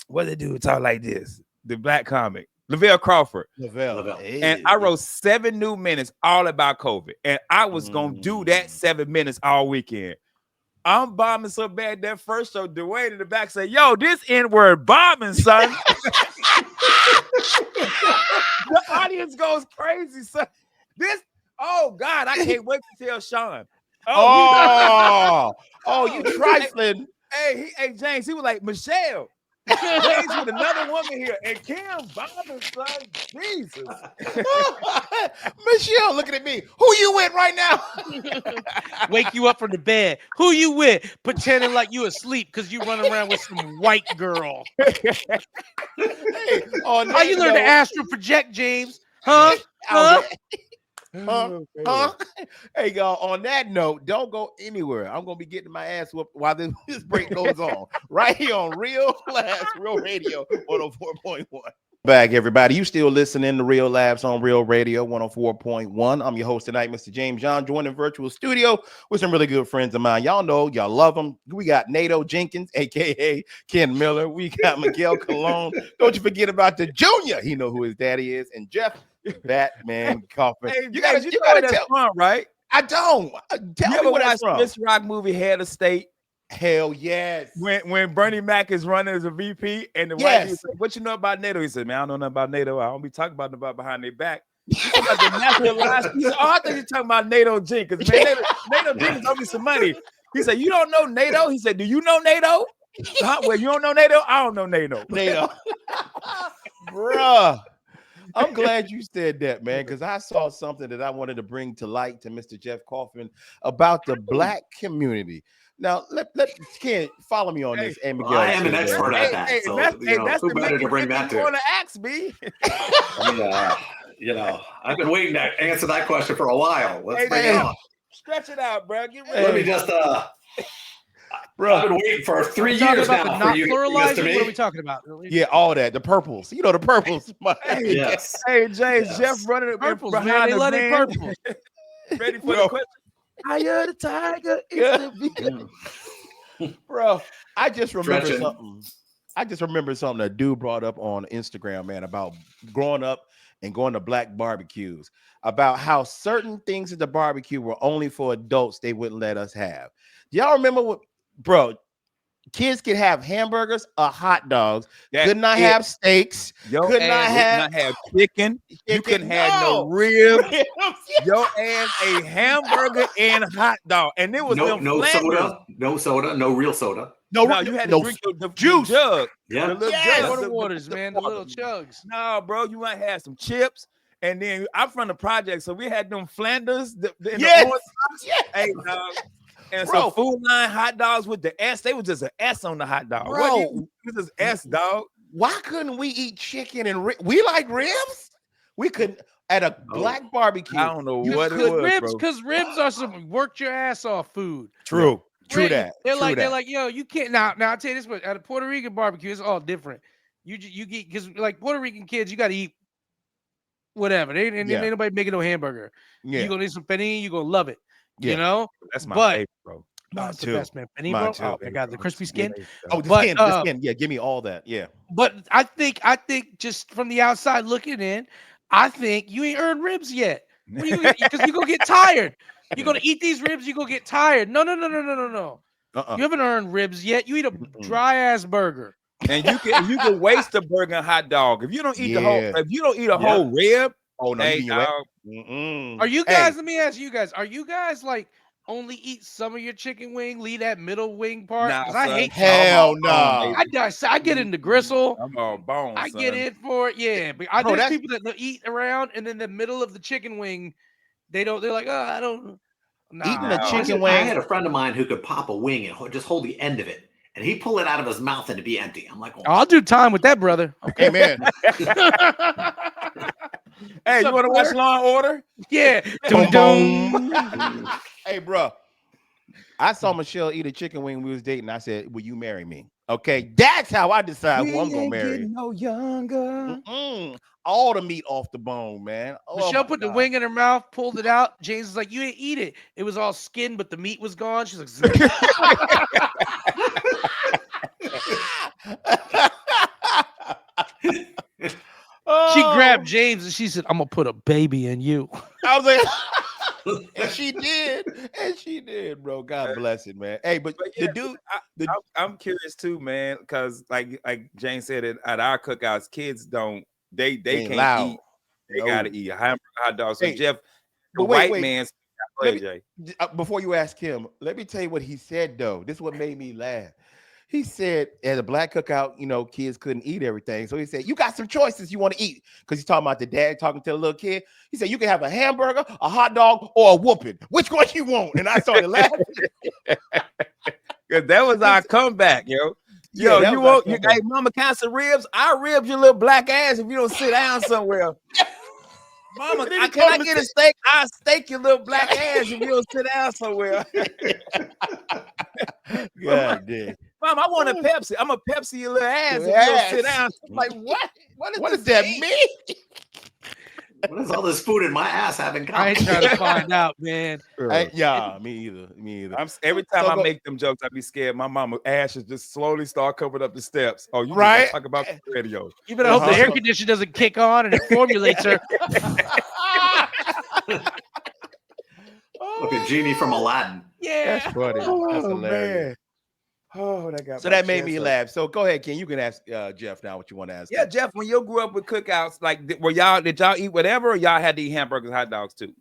[SPEAKER 3] what they do talk like this, the black comic Lavelle Crawford.
[SPEAKER 1] Lavelle.
[SPEAKER 3] And I wrote 7 new minutes all about COVID, and I was gonna do that 7 minutes all weekend. I'm bombing so bad that first show, Dwayne in the back said, "Yo, this N-word bombing, son." The audience goes crazy, son. Oh God, I can't wait to tell Sean.
[SPEAKER 1] You trifling.
[SPEAKER 3] Hey, James, he was like, Michelle. James with another woman here, and Kim bombing, son. Jesus.
[SPEAKER 1] Michelle looking at me. Who you with right now?
[SPEAKER 4] Wake you up from the bed. Who you with? Pretending like you asleep because you run around with some white girl.
[SPEAKER 1] Hey,
[SPEAKER 4] How you learn to astral project, James? Huh?
[SPEAKER 1] Hey, y'all, on that note, don't go anywhere. I'm going to be getting my ass whooped while this break goes on. Right here on Real Laughs, Real Radio 104.1. Back, everybody. You still listening to Real Laughs on Real Radio 104.1. I'm your host tonight, Mr. James John, joined in virtual studio with some really good friends of mine. Y'all know, y'all love them. We got Nato Jenkins, a.k.a. Ken Miller. We got Miguel Colon. Don't you forget about the Junior. He know who his daddy is. And Jeff Batman Coffin.
[SPEAKER 3] Hey,
[SPEAKER 1] you
[SPEAKER 3] gotta tell fun, right?
[SPEAKER 1] I don't. Tell me what that's from.
[SPEAKER 3] This rock movie, Head of State.
[SPEAKER 1] Hell yes.
[SPEAKER 3] When Bernie Mac is running as a VP and the white people say, "What you know about NATO?" He said, "Man, I don't know nothing about NATO. I don't be talking about nobody behind their back." He said, about the national alliance. He said, "Oh, I think you're talking about NATO Jenkins. Man, NATO Jenkins owe me some money." He said, "You don't know NATO?" He said, "Do you know NATO?" Well, you don't know NATO? I don't know NATO.
[SPEAKER 1] Bruh. I'm glad you said that, man, because I saw something that I wanted to bring to light to Mr. Jeff Kaufman about the black community. Now, let Ken follow me on this. And Miguel,
[SPEAKER 5] I am an expert at that. So,
[SPEAKER 3] that's
[SPEAKER 5] who better to bring that to?
[SPEAKER 3] Want to ask me?
[SPEAKER 5] I've been waiting to answer that question for a while. Let's bring it on.
[SPEAKER 3] Stretch it out, bro.
[SPEAKER 5] Let me just, bro. I've been waiting for 3 years now for you to
[SPEAKER 4] what are we talking about?
[SPEAKER 1] Yeah, all that. The purples. You know, the purples.
[SPEAKER 5] Yes.
[SPEAKER 3] Hey, James, Jeff running
[SPEAKER 4] purples,
[SPEAKER 3] behind
[SPEAKER 4] man. They
[SPEAKER 3] the
[SPEAKER 4] love
[SPEAKER 3] van.
[SPEAKER 4] purple.
[SPEAKER 3] Ready for the question? I heard the tiger.
[SPEAKER 1] Bro, I just remember something. That dude brought up on Instagram, man, about growing up and going to black barbecues, about how certain things at the barbecue were only for adults they wouldn't let us have. Do y'all remember what, bro? Kids could have hamburgers or hot dogs. Could not have steaks. Could not have
[SPEAKER 3] chicken. You couldn't have no ribs. Your ass a hamburger and hot dog. And there was
[SPEAKER 5] no soda, no real soda.
[SPEAKER 3] No, you had to drink the juice jug.
[SPEAKER 5] Yeah.
[SPEAKER 3] The
[SPEAKER 4] jug. Water waters, man. The little chugs.
[SPEAKER 3] No, bro, you might have some chips. And then I'm from the project, so we had them Flanders. Hey, dog. And so Food Line hot dogs with the S, they was just an S on the hot dog.
[SPEAKER 1] Bro,
[SPEAKER 3] it was just S, dog.
[SPEAKER 1] Why couldn't we eat chicken and we like ribs? We couldn't at a black barbecue.
[SPEAKER 3] I don't know what it was,
[SPEAKER 4] ribs, because ribs are some worked your ass off food.
[SPEAKER 1] True that.
[SPEAKER 4] They're like, yo, you can't now. I'll tell you this, but at a Puerto Rican barbecue, it's all different. You get, because like Puerto Rican kids, you got to eat whatever. Ain't nobody making no hamburger. Yeah. You're gonna eat some panini, you're gonna love it. Yeah. You know,
[SPEAKER 3] that's my favorite, bro.
[SPEAKER 4] That's the best, man. Panini, bro. Oh my god, the crispy skin.
[SPEAKER 1] The skin. Yeah, give me all that. Yeah.
[SPEAKER 4] But I think just from the outside looking in, I think you ain't earned ribs yet. Because you're gonna get tired. You're gonna eat these ribs, you're gonna get tired. No. You haven't earned ribs yet. You eat a dry ass burger.
[SPEAKER 3] And you can waste a burger and hot dog. If you don't eat the whole, whole rib,
[SPEAKER 4] are you guys? Let me ask you guys. Are you guys like only eat some of your chicken wing, leave that middle wing part?
[SPEAKER 3] Nah,
[SPEAKER 4] I hate
[SPEAKER 1] hell no.
[SPEAKER 4] I get in the gristle.
[SPEAKER 3] I'm all bone.
[SPEAKER 4] I get in for it. Yeah, but there's people that eat around and then the middle of the chicken wing, they're like, oh, I don't. Nah.
[SPEAKER 1] Eating a chicken wing.
[SPEAKER 5] I had a friend of mine who could pop a wing and just hold the end of it. And he pull it out of his mouth and it'd be empty. I'm like,
[SPEAKER 4] I'll do time with that, brother.
[SPEAKER 1] Okay, man.
[SPEAKER 3] Hey, you want to watch Law and Order?
[SPEAKER 4] Yeah.
[SPEAKER 1] Boom,
[SPEAKER 4] Boom.
[SPEAKER 1] boom. Hey, bro. I saw Michelle eat a chicken wing when we was dating. I said, "Will you marry me?" Okay, that's how I decide who I'm gonna marry.
[SPEAKER 3] No younger.
[SPEAKER 1] All the meat off the bone, man. Oh,
[SPEAKER 4] Michelle
[SPEAKER 1] my
[SPEAKER 4] put the
[SPEAKER 1] God.
[SPEAKER 4] wing in her mouth, pulled it out. James was like, "You didn't eat it. It was all skin, but the meat was gone." She's like, "Zip." She grabbed James and she said, "I'm gonna put a baby in you."
[SPEAKER 1] I was like, and she did, bro. God bless it, man. Hey, but
[SPEAKER 3] yeah,
[SPEAKER 1] the dude,
[SPEAKER 3] I'm curious too, man, because like Jane said, at our cookouts, kids don't they
[SPEAKER 1] ain't
[SPEAKER 3] can't
[SPEAKER 1] loud.
[SPEAKER 3] eat. They
[SPEAKER 1] No.
[SPEAKER 3] gotta eat a hamburger, hot dog. So
[SPEAKER 1] Hey,
[SPEAKER 3] Jeff, the
[SPEAKER 1] but
[SPEAKER 3] white
[SPEAKER 1] wait.
[SPEAKER 3] man's. Go
[SPEAKER 1] Let
[SPEAKER 3] ahead,
[SPEAKER 1] me-
[SPEAKER 3] Jay.
[SPEAKER 1] Before you ask him, let me tell you what he said, though. This is what made me laugh. He said at a black cookout, kids couldn't eat everything. So he said, you got some choices you want to eat. Because he's talking about the dad talking to the little kid. He said, you can have a hamburger, a hot dog, or a whooping. Which one you want? And I started laughing.
[SPEAKER 3] Because that was our comeback, yo.
[SPEAKER 1] Yeah,
[SPEAKER 3] Yo,
[SPEAKER 1] that
[SPEAKER 3] you
[SPEAKER 1] was our
[SPEAKER 3] want,
[SPEAKER 1] comeback.
[SPEAKER 3] hey, mama, can I have some ribs? I'll rib your little black ass if you don't sit down somewhere. Mama,
[SPEAKER 1] Then he
[SPEAKER 3] can I
[SPEAKER 1] told me
[SPEAKER 3] get a steak? I'll steak your little black ass if you don't sit down somewhere.
[SPEAKER 1] God damn.
[SPEAKER 3] Mom, I want a Pepsi. I'm a Pepsi your little ass if you don't sit down. I'm like, what?
[SPEAKER 1] What does that mean?
[SPEAKER 5] What does all this food in my ass have in
[SPEAKER 4] I
[SPEAKER 5] common?
[SPEAKER 4] ain't trying to find out, man.
[SPEAKER 1] Yeah, me either.
[SPEAKER 3] Every time
[SPEAKER 1] So
[SPEAKER 3] I
[SPEAKER 1] go-
[SPEAKER 3] make them jokes, I be scared. My mama ashes just slowly start coming up the steps. Oh, you
[SPEAKER 1] Right.
[SPEAKER 3] right? Talk about the radio.
[SPEAKER 4] You better hope the air conditioner doesn't kick on and it formulates her.
[SPEAKER 5] Look at Genie from Aladdin.
[SPEAKER 4] Yeah.
[SPEAKER 1] That's funny. That's hilarious.
[SPEAKER 3] Man. Oh, that got
[SPEAKER 1] So
[SPEAKER 3] my
[SPEAKER 1] that made
[SPEAKER 3] chest
[SPEAKER 1] me
[SPEAKER 3] hurt.
[SPEAKER 1] laugh. So go ahead, Ken. You can ask Jeff now what you want to ask.
[SPEAKER 3] Yeah,
[SPEAKER 1] him.
[SPEAKER 3] Jeff, when you grew up with cookouts, like did y'all eat whatever, or y'all had to eat hamburgers, hot dogs too?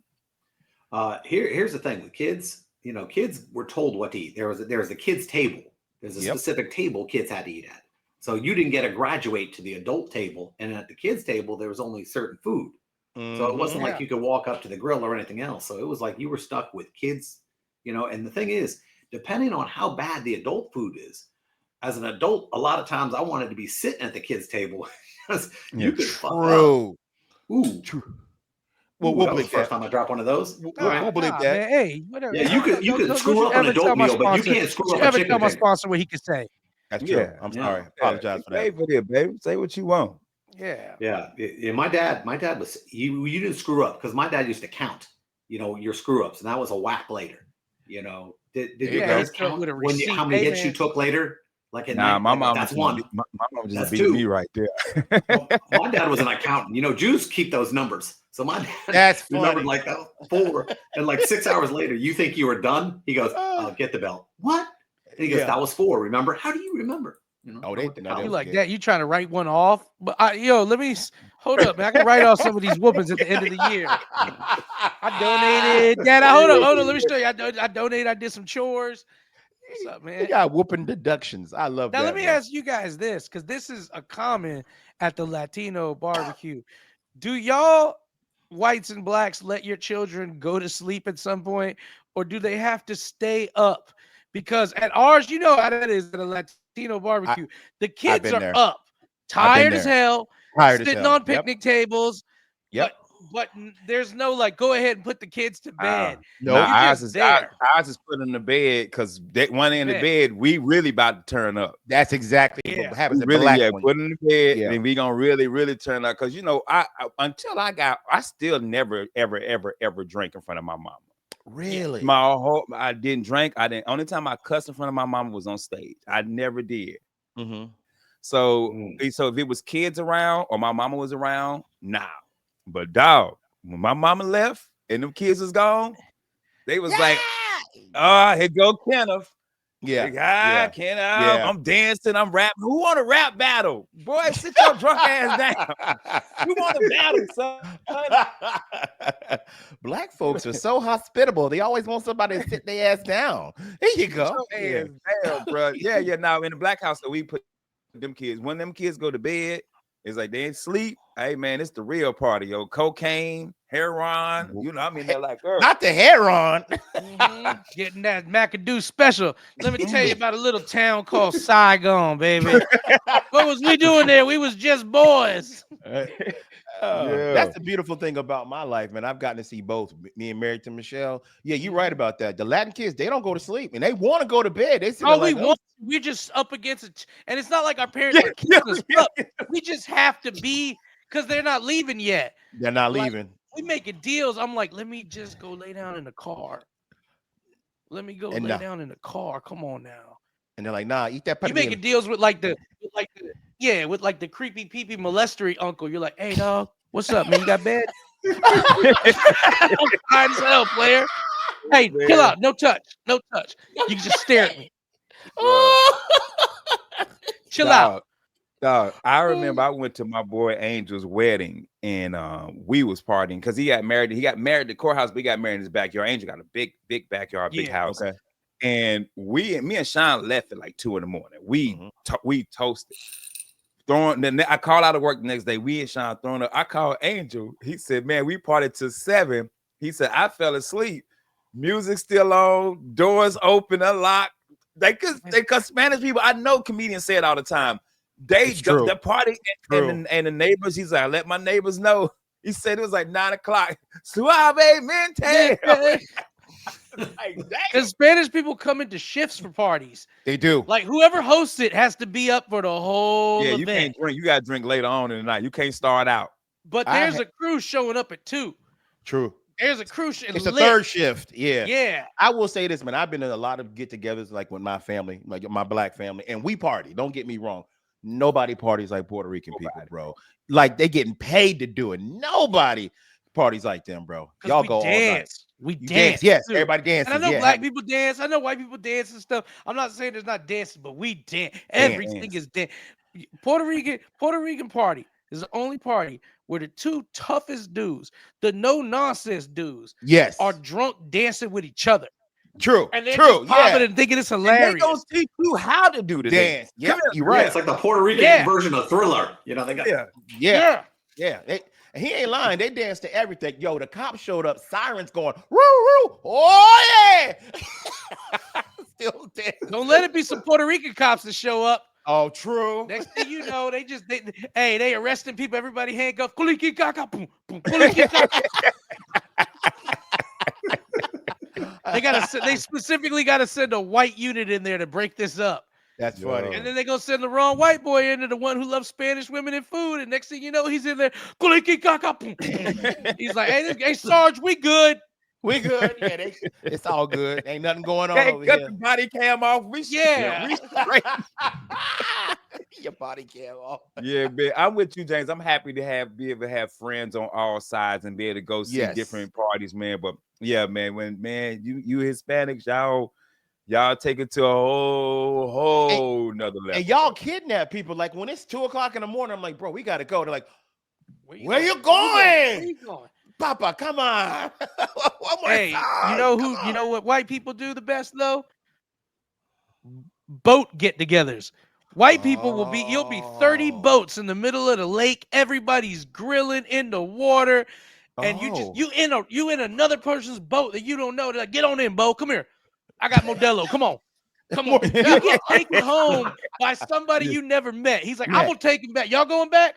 [SPEAKER 5] Here's the thing with kids. Kids were told what to eat. There was a kids table. There's a specific table kids had to eat at. So you didn't get to graduate to the adult table, and at the kids table there was only certain food. So it wasn't like you could walk up to the grill or anything else. So it was like you were stuck with kids. And the thing is, depending on how bad the adult food is, as an adult, a lot of times I wanted to be sitting at the kids' table because you could fuck up.
[SPEAKER 1] True.
[SPEAKER 5] Ooh,
[SPEAKER 1] True.
[SPEAKER 5] Well,
[SPEAKER 1] We'll
[SPEAKER 5] that was
[SPEAKER 1] believe
[SPEAKER 5] the first
[SPEAKER 1] that.
[SPEAKER 5] time I dropped one of those.
[SPEAKER 1] We'll believe that.
[SPEAKER 4] Man, hey, whatever.
[SPEAKER 5] Yeah, you could screw up an adult meal, but you can't screw up a
[SPEAKER 4] ever
[SPEAKER 5] chicken
[SPEAKER 4] tell my
[SPEAKER 5] finger.
[SPEAKER 4] sponsor what he could say.
[SPEAKER 1] That's true. I'm sorry. Apologize for that.
[SPEAKER 3] Pay for it, baby. Say what you want.
[SPEAKER 4] Yeah.
[SPEAKER 5] Yeah. My dad was you didn't screw up because my dad used to count, your screw ups, and that was a whack later. Did you guys count
[SPEAKER 4] with a
[SPEAKER 5] when
[SPEAKER 4] receipt,
[SPEAKER 5] how many hits
[SPEAKER 4] man.
[SPEAKER 5] you took later? Like at
[SPEAKER 3] Nah,
[SPEAKER 5] night,
[SPEAKER 3] my mom
[SPEAKER 5] that's
[SPEAKER 3] just
[SPEAKER 5] one.
[SPEAKER 3] My mom just
[SPEAKER 5] That's
[SPEAKER 3] beat
[SPEAKER 5] two.
[SPEAKER 3] me right there.
[SPEAKER 5] Well, my dad was an accountant. Jews keep those numbers. So my dad
[SPEAKER 1] That's
[SPEAKER 5] remembered
[SPEAKER 1] funny.
[SPEAKER 5] like 4, and like 6 hours later, you think you were done? He goes, "Get the belt." What? And he goes, "That was 4. Remember? How do you remember?"
[SPEAKER 1] Oh, they know
[SPEAKER 4] You
[SPEAKER 1] that.
[SPEAKER 4] like that? You trying to write one off? But let me hold up, man. I can write off some of these whoopings at the end of the year. I donated. Dad, hold on. Let me show you. I donated. I did some chores. What's up, man?
[SPEAKER 1] You got whooping deductions. I love that.
[SPEAKER 4] Now let me
[SPEAKER 1] man.
[SPEAKER 4] ask you guys this, because this is a common at the Latino barbecue. Do y'all whites and blacks let your children go to sleep at some point, or do they have to stay up? Because at ours, you know how that is at a Latino barbecue. The kids are
[SPEAKER 1] there.
[SPEAKER 4] up, tired as
[SPEAKER 1] there.
[SPEAKER 4] hell,
[SPEAKER 1] Tired as
[SPEAKER 4] sitting
[SPEAKER 1] hell.
[SPEAKER 4] on picnic tables.
[SPEAKER 1] Yep.
[SPEAKER 4] But there's no like, go ahead and put the kids to bed.
[SPEAKER 1] No,
[SPEAKER 3] Nah,
[SPEAKER 4] you
[SPEAKER 3] ours
[SPEAKER 4] just
[SPEAKER 3] is
[SPEAKER 4] there.
[SPEAKER 3] ours is put in the bed because one in the bed, we really about to turn up.
[SPEAKER 1] That's exactly what happens.
[SPEAKER 3] We really,
[SPEAKER 1] black one.
[SPEAKER 3] put in the bed,
[SPEAKER 1] Yeah.
[SPEAKER 3] and we gonna really, really turn up. Because I still never, ever drank in front of my mama.
[SPEAKER 1] Really?
[SPEAKER 3] I didn't drink. Only time I cussed in front of my mama was on stage. I never did.
[SPEAKER 1] Mm-hmm.
[SPEAKER 3] So if it was kids around or my mama was around, nah. But dog, when my mama left and them kids was gone, they was like, here go Kenneth.
[SPEAKER 1] Yeah.
[SPEAKER 3] Kenneth, I'm dancing, I'm rapping. Who want a rap battle? Boy, sit your drunk ass down. Who want a battle, son?
[SPEAKER 1] Black folks are so hospitable. They always want somebody to sit their ass down. Here you go.
[SPEAKER 3] Down, bro. Yeah. Now in the black house, so we put them kids. When them kids go to bed, it's like they ain't sleep. Hey man, it's the real party, yo. Cocaine, heroin. They're like, girl.
[SPEAKER 1] Not the heroin.
[SPEAKER 4] Getting that McAdoo special. Let me tell you about a little town called Saigon, baby. What was we doing there? We was just boys.
[SPEAKER 1] That's the beautiful thing about my life, man. I've gotten to see both me and Married to Michelle. Yeah, you're right about that. The Latin kids, they don't go to sleep and they want to go to bed. They sit there like,
[SPEAKER 4] we're just up against it, and it's not like our parents are keeping us up. We just have to be because they're not leaving yet.
[SPEAKER 1] They're not leaving.
[SPEAKER 4] We making deals. I'm like, let me just go lay down in the car. Let me go lay down in the car. Come on now.
[SPEAKER 1] And they're like, nah, eat that.
[SPEAKER 4] You making deals with like the creepy peepee molestery uncle. You're like, hey dog, what's up, man? You got bed? Fine as hell, player. Hey, chill out. No touch. No touch. You can just stare at me. Chill out.
[SPEAKER 3] Dog, I remember I went to my boy Angel's wedding and we was partying because he got married. He got married at the courthouse, but he got married in his backyard. Angel got a big backyard, big house.
[SPEAKER 1] Okay.
[SPEAKER 3] And me and Sean left at like 2 a.m. We toasted. I called out of work the next day. We and Sean throwing up. I called Angel. He said, man, we partied till 7. He said, I fell asleep. Music still on, doors open, unlocked. Because Spanish people, I know comedians say it all the time. The party and the neighbors, he's like, I let my neighbors know. He said it was like 9 o'clock. Suave mente.
[SPEAKER 4] Because Spanish people come into shifts for parties.
[SPEAKER 1] They do.
[SPEAKER 4] Like whoever hosts it has to be up for the whole event.
[SPEAKER 3] You can't drink. You got to drink later on in the night. You can't start out.
[SPEAKER 4] But there's a crew showing up at 2.
[SPEAKER 1] True.
[SPEAKER 4] There's a crew.
[SPEAKER 1] It's a third shift. Yeah.
[SPEAKER 4] Yeah.
[SPEAKER 1] I will say this, man. I've been in a lot of get-togethers, like with my family, like my black family, and we party. Don't get me wrong. Nobody parties like Puerto Rican people, bro. Like they getting paid to do it. Nobody parties like them, bro. Y'all go all night.
[SPEAKER 4] We dance.
[SPEAKER 1] Yes, everybody dances.
[SPEAKER 4] And I know black people dance. I know white people dance and stuff. I'm not saying there's not dances, but we dance. Everything is dance. Puerto Rican party is the only party where the 2 toughest dudes, the no nonsense dudes, are drunk dancing with each other.
[SPEAKER 1] True.
[SPEAKER 4] And they're just popping and thinking it's hilarious.
[SPEAKER 3] And they gonna teach you how to do the
[SPEAKER 1] dance. Yeah, you're right.
[SPEAKER 5] Yeah, it's like the Puerto Rican version of Thriller. You know, they got
[SPEAKER 1] He ain't lying. They dance to everything. Yo, the cops showed up, sirens going, woo, woo. Oh yeah. Still dead.
[SPEAKER 4] Don't let it be some Puerto Rican cops that show up.
[SPEAKER 1] Oh, true.
[SPEAKER 4] Next thing you know, they arresting people. Everybody handcuffed. They specifically gotta send a white unit in there to break this up.
[SPEAKER 1] That's funny.
[SPEAKER 4] And then they gonna send the wrong white boy into the one who loves Spanish women and food. And next thing you know, he's in there. He's like, hey, Sarge, we good.
[SPEAKER 1] We good. Yeah, it's all good. Ain't nothing going on over
[SPEAKER 3] cut
[SPEAKER 1] here.
[SPEAKER 3] the body cam off.
[SPEAKER 1] Your body cam off.
[SPEAKER 3] Yeah, man. I'm with you, James. I'm happy to be able to have friends on all sides and be able to go see different parties, man. But yeah, man, when you Hispanics, y'all take it to a whole nother level.
[SPEAKER 1] And y'all kidnap people. Like when it's 2 o'clock in the morning, I'm like, bro, we gotta go. They're like, where you going? Papa, come on.
[SPEAKER 4] Hey, you know what white people do the best though? Boat get-togethers. White people you'll be 30 boats in the middle of the lake. Everybody's grilling in the water. And you in another person's boat that you don't know. They're like, get on in, Bo. Come here. I got Modelo. Come on. You get taken home by somebody you never met. He's like, I'm gonna take him back. Y'all going back?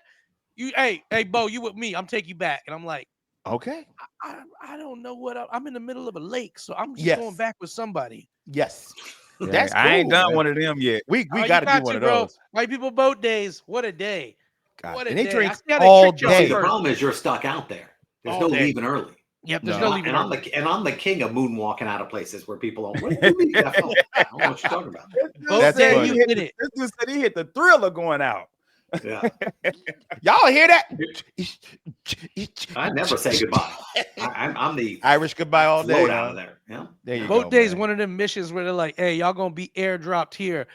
[SPEAKER 4] Hey, Bo, you with me? I'm taking you back. And I'm like,
[SPEAKER 1] okay.
[SPEAKER 4] I don't know what I'm in the middle of a lake, so I'm just going back with somebody.
[SPEAKER 1] Yes.
[SPEAKER 3] Yeah,
[SPEAKER 1] That's cool,
[SPEAKER 3] I ain't done
[SPEAKER 1] man.
[SPEAKER 3] one of them yet.
[SPEAKER 1] We got to do one of those.
[SPEAKER 4] Bro. White people boat days. What a day.
[SPEAKER 1] God.
[SPEAKER 4] What a
[SPEAKER 1] and they
[SPEAKER 4] day.
[SPEAKER 1] drink all day.
[SPEAKER 5] The problem is you're stuck out there. There's no leaving early.
[SPEAKER 4] Yep, there's no leaving early.
[SPEAKER 5] I'm the king of moonwalking out of places where people don't. What do you mean? I don't know what you're talking about.
[SPEAKER 1] That's funny.
[SPEAKER 3] This dude said he hit the Thriller going out.
[SPEAKER 5] Yeah.
[SPEAKER 1] Y'all hear that?
[SPEAKER 5] I never say goodbye. I'm the
[SPEAKER 1] Irish goodbye all day.
[SPEAKER 5] Float out of there. Yeah.
[SPEAKER 1] There you
[SPEAKER 4] Boat
[SPEAKER 1] go,
[SPEAKER 4] day is
[SPEAKER 1] man.
[SPEAKER 4] one of them missions where they're like, hey, y'all gonna be airdropped here.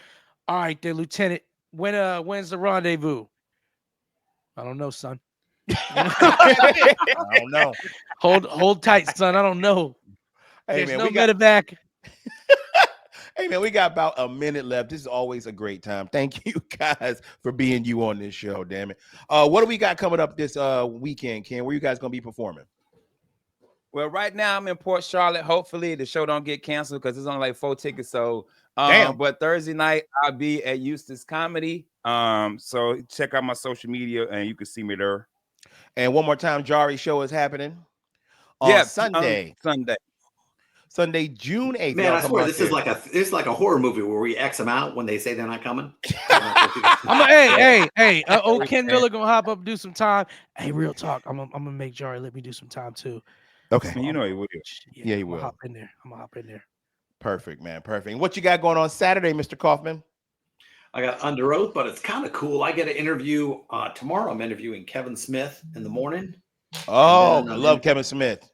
[SPEAKER 4] All right, then, Lieutenant. When's the rendezvous? I don't know, son.
[SPEAKER 1] I don't know.
[SPEAKER 4] Hold tight, son. I don't know.
[SPEAKER 1] Hey,
[SPEAKER 4] There's
[SPEAKER 1] man,
[SPEAKER 4] no
[SPEAKER 1] we got
[SPEAKER 4] medevac.
[SPEAKER 1] Hey, man, we got about a minute left. This is always a great time. Thank you guys for being you on this show, damn it. What do we got coming up this weekend, Ken? Where you guys going to be performing?
[SPEAKER 3] Well, right now I'm in Port Charlotte. Hopefully the show don't get canceled because it's only like 4 tickets. So, but Thursday night I'll be at Eustace Comedy. So check out my social media and you can see me there.
[SPEAKER 1] And one more time, Jarri show is happening on
[SPEAKER 3] Yeah,
[SPEAKER 1] Sunday. Sunday, June 8th.
[SPEAKER 5] Man,
[SPEAKER 1] Y'all
[SPEAKER 5] I
[SPEAKER 1] come
[SPEAKER 5] swear
[SPEAKER 1] out
[SPEAKER 5] this
[SPEAKER 1] there.
[SPEAKER 5] is like a horror movie where we X them out when they say they're not coming.
[SPEAKER 4] Hey. Ken Miller gonna hop up and do some time. Hey, real talk. I'm gonna make Jarri let me do some time too.
[SPEAKER 1] Okay.
[SPEAKER 3] Man, you know he will.
[SPEAKER 1] Yeah, he
[SPEAKER 4] I'm
[SPEAKER 1] will.
[SPEAKER 4] gonna hop in there.
[SPEAKER 1] Perfect, man. Perfect. And what you got going on Saturday, Mr. Kaufman?
[SPEAKER 5] I got Under Oath, but it's kind of cool. I get an interview tomorrow. I'm interviewing Kevin Smith in the morning.
[SPEAKER 1] Oh, I love Kevin Smith.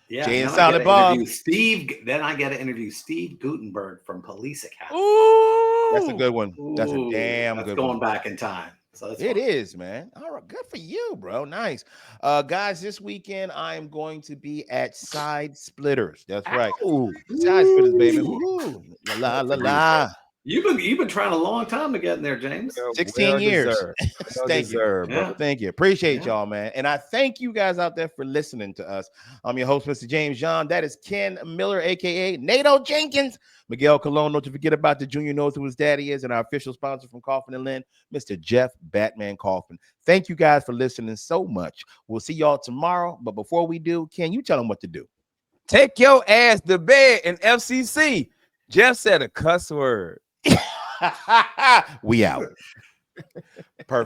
[SPEAKER 5] Yeah,
[SPEAKER 1] Jay and
[SPEAKER 5] then I
[SPEAKER 1] Silent
[SPEAKER 5] get to
[SPEAKER 1] Bob.
[SPEAKER 5] interview Steve. Then I get to interview Steve Gutenberg from Police Academy.
[SPEAKER 4] Ooh,
[SPEAKER 1] That's a good one. That's a damn
[SPEAKER 5] that's
[SPEAKER 1] good
[SPEAKER 5] going
[SPEAKER 1] one.
[SPEAKER 5] back in time. So that's
[SPEAKER 1] It
[SPEAKER 5] fun.
[SPEAKER 1] is, man. All right, good for you, bro. Nice. Guys, this weekend I am going to be at Side Splitters. That's right.
[SPEAKER 3] Ooh.
[SPEAKER 1] Side Splitters, baby. Woo. La la la.
[SPEAKER 5] You've been trying a long time to get in there, James.
[SPEAKER 1] 16 years. Thank you.
[SPEAKER 3] Bro.
[SPEAKER 5] Yeah.
[SPEAKER 1] Thank you. Appreciate y'all, man. And I thank you guys out there for listening to us. I'm your host, Mr. James John. That is Ken Miller, aka Nato Jenkins. Miguel Colon, not to forget about the Junior knows who his daddy is, and our official sponsor from Coffin and Lynn, Mr. Jeff Batman Coffin. Thank you guys for listening so much. We'll see y'all tomorrow. But before we do, Ken, you tell them what to do.
[SPEAKER 3] Take your ass to bed in FCC. Jeff said a cuss word.
[SPEAKER 1] We out. Perfect.